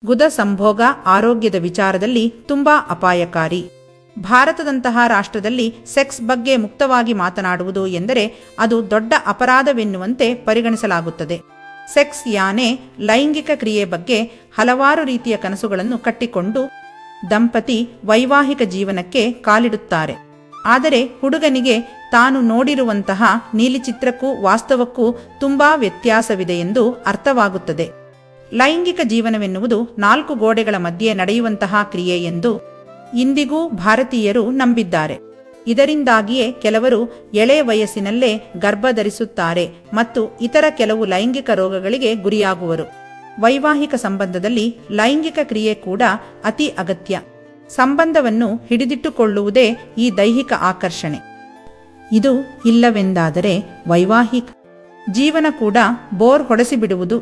ಗುದ ಸಂಭೋಗ ಆರೋಗ್ಯದ ವಿಚಾರದಲ್ಲಿ ತುಂಬಾ ಅಪಾಯಕಾರಿ. ಭಾರತದಂತಹ ರಾಷ್ಟ್ರದಲ್ಲಿ ಸೆಕ್ಸ್ ಬಗ್ಗೆ ಮುಕ್ತವಾಗಿ ಮಾತನಾಡುವುದು ಎಂದರೆ ಅದು ದೊಡ್ಡ ಅಪರಾಧವೆನ್ನುವಂತೆ ಪರಿಗಣಿಸಲಾಗುತ್ತದೆ. ಸೆಕ್ಸ್ ಯಾನೆ ಲೈಂಗಿಕ ಕ್ರಿಯೆ ಬಗ್ಗೆ ಹಲವಾರು ರೀತಿಯ ಕನಸುಗಳನ್ನು ಕಟ್ಟಿಕೊಂಡು ದಂಪತಿ ವೈವಾಹಿಕ ಜೀವನಕ್ಕೆ ಕಾಲಿಡುತ್ತಾರೆ. ಆದರೆ ಹುಡುಗನಿಗೆ ತಾನು ನೋಡಿರುವಂತಹ ನೀಲಿಚಿತ್ರಕ್ಕೂ ವಾಸ್ತವಕ್ಕೂ ತುಂಬಾ ವ್ಯತ್ಯಾಸವಿದೆ ಎಂದು ಅರ್ಥವಾಗುತ್ತದೆ. ಲೈಂಗಿಕ ಜೀವನವೆನ್ನುವುದು 4 ಗೋಡೆಗಳ ಮಧ್ಯೆ ನಡೆಯುವಂತಹ ಕ್ರಿಯೆ ಎಂದು ಇಂದಿಗೂ ಭಾರತೀಯರು ನಂಬಿದ್ದಾರೆ. ಇದರಿಂದಾಗಿಯೇ ಕೆಲವರು ಎಳೆ ವಯಸ್ಸಿನಲ್ಲೇ ಗರ್ಭ ಧರಿಸುತ್ತಾರೆ ಮತ್ತು ಇತರ ಕೆಲವು ಲೈಂಗಿಕ ರೋಗಗಳಿಗೆ ಗುರಿಯಾಗುವರು. ವೈವಾಹಿಕ ಸಂಬಂಧದಲ್ಲಿ ಲೈಂಗಿಕ ಕ್ರಿಯೆ ಕೂಡ ಅತಿ ಅಗತ್ಯ. ಸಂಬಂಧವನ್ನು ಹಿಡಿದಿಟ್ಟುಕೊಳ್ಳುವುದೇ ಈ ದೈಹಿಕ ಆಕರ್ಷಣೆ. ಇದು ಇಲ್ಲವೆಂದಾದರೆ ವೈವಾಹಿಕ ಜೀವನ ಕೂಡ ಬೋರ್ ಹೊಡೆಸಿಬಿಡುವುದು.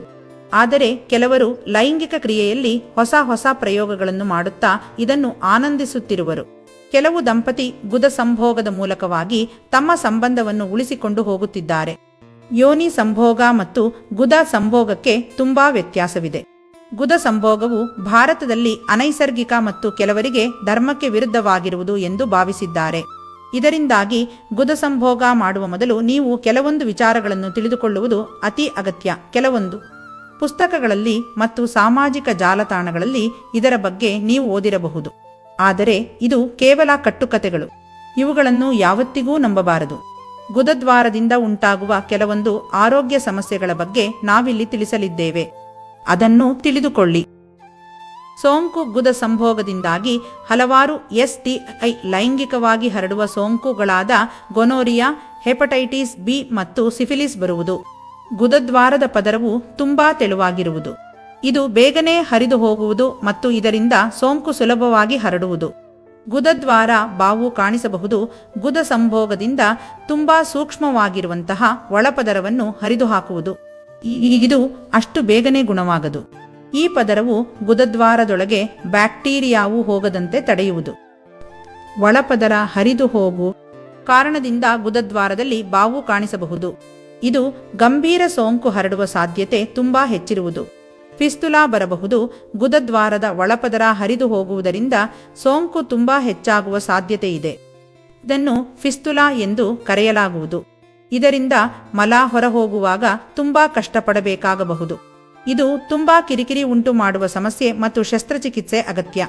ಆದರೆ ಕೆಲವರು ಲೈಂಗಿಕ ಕ್ರಿಯೆಯಲ್ಲಿ ಹೊಸ ಹೊಸ ಪ್ರಯೋಗಗಳನ್ನು ಮಾಡುತ್ತಾ ಇದನ್ನು ಆನಂದಿಸುತ್ತಿರುವರು. ಕೆಲವು ದಂಪತಿ ಗುದ ಸಂಭೋಗದ ಮೂಲಕವಾಗಿ ತಮ್ಮ ಸಂಬಂಧವನ್ನು ಉಳಿಸಿಕೊಂಡು ಹೋಗುತ್ತಿದ್ದಾರೆ. ಯೋನಿ ಸಂಭೋಗ ಮತ್ತು ಗುದ ಸಂಭೋಗಕ್ಕೆ ತುಂಬಾ ವ್ಯತ್ಯಾಸವಿದೆ. ಗುದ ಸಂಭೋಗವು ಭಾರತದಲ್ಲಿ ಅನೈಸರ್ಗಿಕ ಮತ್ತು ಕೆಲವರಿಗೆ ಧರ್ಮಕ್ಕೆ ವಿರುದ್ಧವಾಗಿರುವುದು ಎಂದು ಭಾವಿಸಿದ್ದಾರೆ. ಇದರಿಂದಾಗಿ ಗುದ ಸಂಭೋಗ ಮಾಡುವ ಮೊದಲು ನೀವು ಕೆಲವೊಂದು ವಿಚಾರಗಳನ್ನು ತಿಳಿದುಕೊಳ್ಳುವುದು ಅತಿ ಅಗತ್ಯ. ಕೆಲವೊಂದು ಪುಸ್ತಕಗಳಲ್ಲಿ ಮತ್ತು ಸಾಮಾಜಿಕ ಜಾಲತಾಣಗಳಲ್ಲಿ ಇದರ ಬಗ್ಗೆ ನೀವು ಓದಿರಬಹುದು. ಆದರೆ ಇದು ಕೇವಲ ಕಟ್ಟುಕತೆಗಳು. ಇವುಗಳನ್ನು ಯಾವತ್ತಿಗೂ ನಂಬಬಾರದು. ಗುದದ್ವಾರದಿಂದ ಉಂಟಾಗುವ ಕೆಲವೊಂದು ಆರೋಗ್ಯ ಸಮಸ್ಯೆಗಳ ಬಗ್ಗೆ ನಾವಿಲ್ಲಿ ತಿಳಿಸಲಿದ್ದೇವೆ. ಅದನ್ನು ತಿಳಿದುಕೊಳ್ಳಿ. ಸೋಂಕು ಗುದ ಸಂಭೋಗದಿಂದಾಗಿ ಹಲವಾರು STI ಲೈಂಗಿಕವಾಗಿ ಹರಡುವ ಸೋಂಕುಗಳಾದ ಗೊನೋರಿಯಾ, ಹೆಪಟೈಟಿಸ್ ಬಿ ಮತ್ತು ಸಿಫಿಲಿಸ್ ಬರುವುದು. ಗುದದ್ವಾರದ ಪದರವು ತುಂಬಾ ತೆಳುವಾಗಿರುವುದು. ಇದು ಬೇಗನೆ ಹರಿದು ಹೋಗುವುದು ಮತ್ತು ಇದರಿಂದ ಸೋಂಕು ಸುಲಭವಾಗಿ ಹರಡುವುದು. ಗುದದ್ವಾರ ಬಾವು ಕಾಣಿಸಬಹುದು. ಗುದ ಸಂಭೋಗದಿಂದ ತುಂಬಾ ಸೂಕ್ಷ್ಮವಾಗಿರುವಂತಹ ಒಳಪದರವನ್ನು ಹರಿದು ಹಾಕುವುದು. ಇದು ಅಷ್ಟು ಬೇಗನೆ ಗುಣವಾಗದು. ಈ ಪದರವು ಗುದದ್ವಾರದೊಳಗೆ ಬ್ಯಾಕ್ಟೀರಿಯಾವು ಹೋಗದಂತೆ ತಡೆಯುವುದು. ಒಳಪದರ ಹರಿದು ಹೋಗು ಕಾರಣದಿಂದ ಗುದದ್ವಾರದಲ್ಲಿ ಬಾವು ಕಾಣಿಸಬಹುದು. ಇದು ಗಂಭೀರ ಸೋಂಕು ಹರಡುವ ಸಾಧ್ಯತೆ ತುಂಬಾ ಹೆಚ್ಚಿರುವುದು. ಫಿಸ್ತುಲಾ ಬರಬಹುದು. ಗುದದ್ವಾರದ ಒಳಪದರ ಹರಿದು ಹೋಗುವುದರಿಂದ ಸೋಂಕು ತುಂಬಾ ಹೆಚ್ಚಾಗುವ ಸಾಧ್ಯತೆ ಇದೆ. ಇದನ್ನು ಫಿಸ್ತುಲಾ ಎಂದು ಕರೆಯಲಾಗುವುದು. ಇದರಿಂದ ಮಲ ಹೊರಹೋಗುವಾಗ ತುಂಬಾ ಕಷ್ಟಪಡಬೇಕಾಗಬಹುದು. ಇದು ತುಂಬಾ ಕಿರಿಕಿರಿ ಉಂಟು ಮಾಡುವ ಸಮಸ್ಯೆ ಮತ್ತು ಶಸ್ತ್ರಚಿಕಿತ್ಸೆ ಅಗತ್ಯ.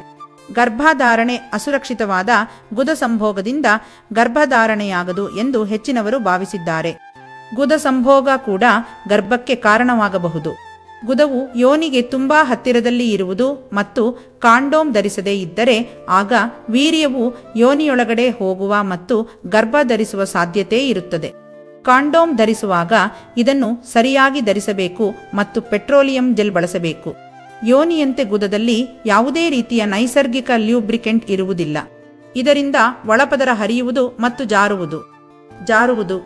ಗರ್ಭಧಾರಣೆ ಅಸುರಕ್ಷಿತವಾದ ಗುದ ಸಂಭೋಗದಿಂದ ಗರ್ಭಧಾರಣೆಯಾಗದು ಎಂದು ಹೆಚ್ಚಿನವರು ಭಾವಿಸಿದ್ದಾರೆ. ಗುದ ಸಂಭೋಗ ಕೂಡ ಗರ್ಭಕ್ಕೆ ಕಾರಣವಾಗಬಹುದು. ಗುದವು ಯೋನಿಗೆ ತುಂಬಾ ಹತ್ತಿರದಲ್ಲಿ ಇರುವುದು ಮತ್ತು ಕಾಂಡೋಮ್ ಧರಿಸದೇ ಇದ್ದರೆ ಆಗ ವೀರ್ಯವು ಯೋನಿಯೊಳಗಡೆ ಹೋಗುವ ಮತ್ತು ಗರ್ಭ ಧರಿಸುವ ಸಾಧ್ಯತೆ ಇರುತ್ತದೆ. ಕಾಂಡೋಮ್ ಧರಿಸುವಾಗ ಇದನ್ನು ಸರಿಯಾಗಿ ಧರಿಸಬೇಕು ಮತ್ತು ಪೆಟ್ರೋಲಿಯಂ ಜೆಲ್ ಬಳಸಬೇಕು. ಯೋನಿಯಂತೆ ಗುದದಲ್ಲಿ ಯಾವುದೇ ರೀತಿಯ ನೈಸರ್ಗಿಕ ಲ್ಯೂಬ್ರಿಕೆಂಟ್ ಇರುವುದಿಲ್ಲ. ಇದರಿಂದ ಒಳಪದರ ಹರಿಯುವುದು ಮತ್ತು ಜಾರುವುದು.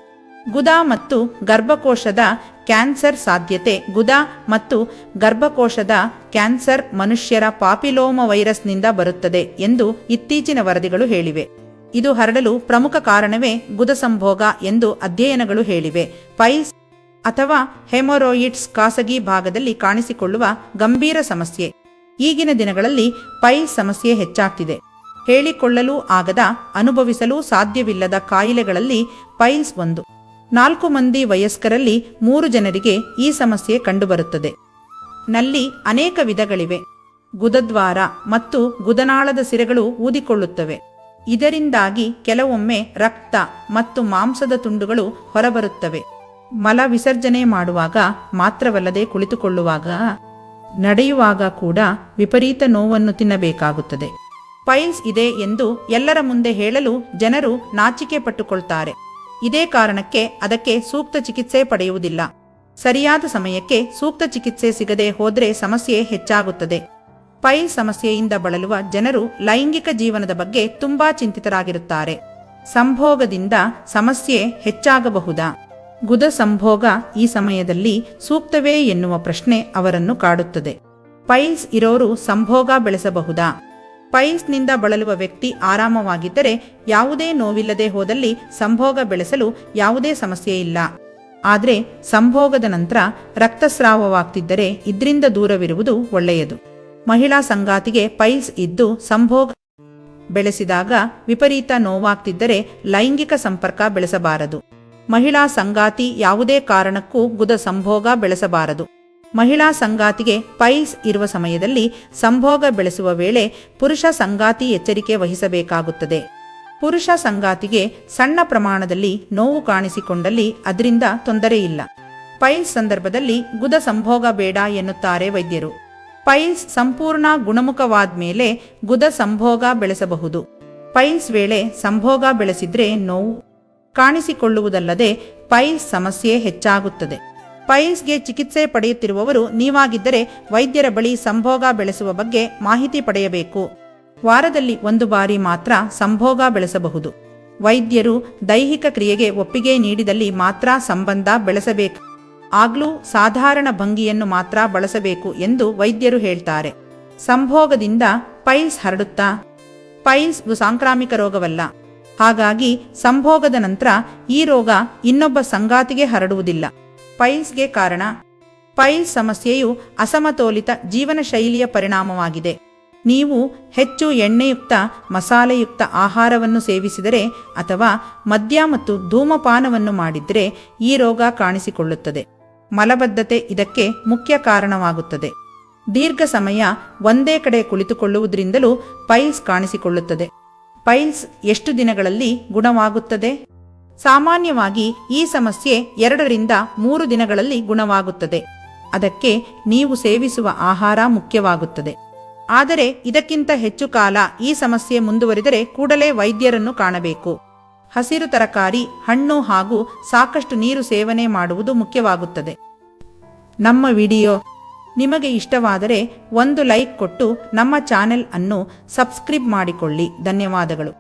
ಗುದ ಮತ್ತು ಗರ್ಭಕೋಶದ ಕ್ಯಾನ್ಸರ್ ಸಾಧ್ಯತೆ. ಗುದ ಮತ್ತು ಗರ್ಭಕೋಶದ ಕ್ಯಾನ್ಸರ್ ಮನುಷ್ಯರ ಪಾಪಿಲೋಮ ವೈರಸ್ನಿಂದ ಬರುತ್ತದೆ ಎಂದು ಇತ್ತೀಚಿನ ವರದಿಗಳು ಹೇಳಿವೆ. ಇದು ಹರಡಲು ಪ್ರಮುಖ ಕಾರಣವೇ ಗುದ ಸಂಭೋಗ ಎಂದು ಅಧ್ಯಯನಗಳು ಹೇಳಿವೆ. ಪೈಲ್ಸ್ ಅಥವಾ ಹೆಮೊರಾಯ್ಡ್ಸ್ ಖಾಸಗಿ ಭಾಗದಲ್ಲಿ ಕಾಣಿಸಿಕೊಳ್ಳುವ ಗಂಭೀರ ಸಮಸ್ಯೆ. ಈಗಿನ ದಿನಗಳಲ್ಲಿ ಪೈಲ್ಸ್ ಸಮಸ್ಯೆ ಹೆಚ್ಚಾಗ್ತಿದೆ. ಹೇಳಿಕೊಳ್ಳಲೂ ಆಗದ, ಅನುಭವಿಸಲು ಸಾಧ್ಯವಿಲ್ಲದ ಕಾಯಿಲೆಗಳಲ್ಲಿ ಪೈಲ್ಸ್ ಒಂದು. 4 ಮಂದಿ ವಯಸ್ಕರಲ್ಲಿ 3 ಜನರಿಗೆ ಈ ಸಮಸ್ಯೆ ಕಂಡುಬರುತ್ತದೆ. ನಲ್ಲಿ ಅನೇಕ ವಿಧಗಳಿವೆ. ಗುದದ್ವಾರ ಮತ್ತು ಗುದನಾಳದ ಸಿರೆಗಳು ಊದಿಕೊಳ್ಳುತ್ತವೆ. ಇದರಿಂದಾಗಿ ಕೆಲವೊಮ್ಮೆ ರಕ್ತ ಮತ್ತು ಮಾಂಸದ ತುಂಡುಗಳು ಹೊರಬರುತ್ತವೆ. ಮಲ ವಿಸರ್ಜನೆ ಮಾಡುವಾಗ ಮಾತ್ರವಲ್ಲದೆ ಕುಳಿತುಕೊಳ್ಳುವಾಗ, ನಡೆಯುವಾಗ ಕೂಡ ವಿಪರೀತ ನೋವನ್ನು ತಿನ್ನಬೇಕಾಗುತ್ತದೆ. ಪೈಲ್ಸ್ ಇದೆ ಎಂದು ಎಲ್ಲರ ಮುಂದೆ ಹೇಳಲು ಜನರು ನಾಚಿಕೆ ಪಟ್ಟುಕೊಳ್ತಾರೆ. ಇದೇ ಕಾರಣಕ್ಕೆ ಅದಕ್ಕೆ ಸೂಕ್ತ ಚಿಕಿತ್ಸೆ ಪಡೆಯುವುದಿಲ್ಲ. ಸರಿಯಾದ ಸಮಯಕ್ಕೆ ಸೂಕ್ತ ಚಿಕಿತ್ಸೆ ಸಿಗದೆ ಹೋದ್ರೆ ಸಮಸ್ಯೆ ಹೆಚ್ಚಾಗುತ್ತದೆ. ಪೈಲ್ಸ್ ಸಮಸ್ಯೆಯಿಂದ ಬಳಲುವ ಜನರು ಲೈಂಗಿಕ ಜೀವನದ ಬಗ್ಗೆ ತುಂಬಾ ಚಿಂತಿತರಾಗಿರುತ್ತಾರೆ. ಸಂಭೋಗದಿಂದ ಸಮಸ್ಯೆ ಹೆಚ್ಚಾಗಬಹುದಾ? ಗುದ ಸಂಭೋಗ ಈ ಸಮಯದಲ್ಲಿ ಸೂಕ್ತವೇ ಎನ್ನುವ ಪ್ರಶ್ನೆ ಅವರನ್ನು ಕಾಡುತ್ತದೆ. ಪೈಲ್ಸ್ ಇರೋರು ಸಂಭೋಗ ಬೆಳೆಸಬಹುದಾ? ಪೈಲ್ಸ್ನಿಂದ ಬಳಲುವ ವ್ಯಕ್ತಿ ಆರಾಮವಾಗಿದ್ದರೆ, ಯಾವುದೇ ನೋವಿಲ್ಲದೆ ಹೋದಲ್ಲಿ ಸಂಭೋಗ ಬೆಳೆಸಲು ಯಾವುದೇ ಸಮಸ್ಯೆ ಇಲ್ಲ. ಆದರೆ ಸಂಭೋಗದ ನಂತರ ರಕ್ತಸ್ರಾವವಾಗ್ತಿದ್ದರೆ ಇದರಿಂದ ದೂರವಿರುವುದು ಒಳ್ಳೆಯದು. ಮಹಿಳಾ ಸಂಗಾತಿಗೆ ಪೈಲ್ಸ್ ಇದ್ದು ಸಂಭೋಗ ಬೆಳೆಸಿದಾಗ ವಿಪರೀತ ನೋವಾಗ್ತಿದ್ದರೆ ಲೈಂಗಿಕ ಸಂಪರ್ಕ ಬೆಳೆಸಬಾರದು. ಮಹಿಳಾ ಸಂಗಾತಿ ಯಾವುದೇ ಕಾರಣಕ್ಕೂ ಗುದ ಸಂಭೋಗ ಬೆಳೆಸಬಾರದು. ಮಹಿಳಾ ಸಂಗಾತಿಗೆ ಪೈಲ್ಸ್ ಇರುವ ಸಮಯದಲ್ಲಿ ಸಂಭೋಗ ಬೆಳೆಸುವ ವೇಳೆ ಪುರುಷ ಸಂಗಾತಿ ಎಚ್ಚರಿಕೆ ವಹಿಸಬೇಕಾಗುತ್ತದೆ. ಪುರುಷ ಸಂಗಾತಿಗೆ ಸಣ್ಣ ಪ್ರಮಾಣದಲ್ಲಿ ನೋವು ಕಾಣಿಸಿಕೊಂಡಲ್ಲಿ ಅದರಿಂದ ತೊಂದರೆಯಿಲ್ಲ. ಪೈಲ್ಸ್ ಸಂದರ್ಭದಲ್ಲಿ ಗುದ ಸಂಭೋಗ ಬೇಡ ಎನ್ನುತ್ತಾರೆ ವೈದ್ಯರು. ಪೈಲ್ಸ್ ಸಂಪೂರ್ಣ ಗುಣಮುಖವಾದ್ಮೇಲೆ ಗುದ ಸಂಭೋಗ ಬೆಳೆಸಬಹುದು. ಪೈಲ್ಸ್ ವೇಳೆ ಸಂಭೋಗ ಬೆಳೆಸಿದ್ರೆ ನೋವು ಕಾಣಿಸಿಕೊಳ್ಳುವುದಲ್ಲದೆ ಪೈಲ್ಸ್ ಸಮಸ್ಯೆ ಹೆಚ್ಚಾಗುತ್ತದೆ. ಪೈಲ್ಸ್ಗೆ ಚಿಕಿತ್ಸೆ ಪಡೆಯುತ್ತಿರುವವರು ನೀವಾಗಿದ್ದರೆ ವೈದ್ಯರ ಬಳಿ ಸಂಭೋಗ ಬೆಳೆಸುವ ಬಗ್ಗೆ ಮಾಹಿತಿ ಪಡೆಯಬೇಕು. ವಾರದಲ್ಲಿ 1 ಬಾರಿ ಮಾತ್ರ ಸಂಭೋಗ ಬೆಳೆಸಬಹುದು. ವೈದ್ಯರು ದೈಹಿಕ ಕ್ರಿಯೆಗೆ ಒಪ್ಪಿಗೆ ನೀಡಿದಲ್ಲಿ ಮಾತ್ರ ಸಂಬಂಧ ಬೆಳೆಸಬೇಕು. ಆಗ್ಲೂ ಸಾಧಾರಣ ಭಂಗಿಯನ್ನು ಮಾತ್ರ ಬಳಸಬೇಕು ಎಂದು ವೈದ್ಯರು ಹೇಳ್ತಾರೆ. ಸಂಭೋಗದಿಂದ ಪೈಲ್ಸ್ ಹರಡುತ್ತಾ? ಪೈಲ್ಸ್ ಸಾಂಕ್ರಾಮಿಕ ರೋಗವಲ್ಲ. ಹಾಗಾಗಿ ಸಂಭೋಗದ ನಂತರ ಈ ರೋಗ ಇನ್ನೊಬ್ಬ ಸಂಗಾತಿಗೆ ಹರಡುವುದಿಲ್ಲ. ಪೈಲ್ಸ್ಗೆ ಕಾರಣ? ಪೈಲ್ಸ್ ಸಮಸ್ಯೆಯು ಅಸಮತೋಲಿತ ಜೀವನ ಶೈಲಿಯ ಪರಿಣಾಮವಾಗಿದೆ. ನೀವು ಹೆಚ್ಚು ಎಣ್ಣೆಯುಕ್ತ ಮಸಾಲೆಯುಕ್ತ ಆಹಾರವನ್ನು ಸೇವಿಸಿದರೆ ಅಥವಾ ಮದ್ಯ ಮತ್ತು ಧೂಮಪಾನವನ್ನು ಮಾಡಿದರೆ ಈ ರೋಗ ಕಾಣಿಸಿಕೊಳ್ಳುತ್ತದೆ. ಮಲಬದ್ಧತೆ ಇದಕ್ಕೆ ಮುಖ್ಯ ಕಾರಣವಾಗುತ್ತದೆ. ದೀರ್ಘ ಸಮಯ ಒಂದೇ ಕಡೆ ಕುಳಿತುಕೊಳ್ಳುವುದರಿಂದಲೂ ಪೈಲ್ಸ್ ಕಾಣಿಸಿಕೊಳ್ಳುತ್ತದೆ. ಪೈಲ್ಸ್ ಎಷ್ಟು ದಿನಗಳಲ್ಲಿ ಗುಣವಾಗುತ್ತದೆ? ಸಾಮಾನ್ಯವಾಗಿ ಈ ಸಮಸ್ಯೆ 2 ರಿಂದ 3 ದಿನಗಳಲ್ಲಿ ಗುಣವಾಗುತ್ತದೆ. ಅದಕ್ಕೆ ನೀವು ಸೇವಿಸುವ ಆಹಾರ ಮುಖ್ಯವಾಗುತ್ತದೆ. ಆದರೆ ಇದಕ್ಕಿಂತ ಹೆಚ್ಚು ಕಾಲ ಈ ಸಮಸ್ಯೆ ಮುಂದುವರಿದರೆ ಕೂಡಲೇ ವೈದ್ಯರನ್ನು ಕಾಣಬೇಕು. ಹಸಿರು ತರಕಾರಿ, ಹಣ್ಣು ಹಾಗೂ ಸಾಕಷ್ಟು ನೀರು ಸೇವನೆ ಮಾಡುವುದು ಮುಖ್ಯವಾಗುತ್ತದೆ. ನಮ್ಮ ವಿಡಿಯೋ ನಿಮಗೆ ಇಷ್ಟವಾದರೆ ಒಂದು ಲೈಕ್ ಕೊಟ್ಟು ನಮ್ಮ ಚಾನೆಲ್ ಅನ್ನು ಸಬ್ಸ್ಕ್ರೈಬ್ ಮಾಡಿಕೊಳ್ಳಿ. ಧನ್ಯವಾದಗಳು.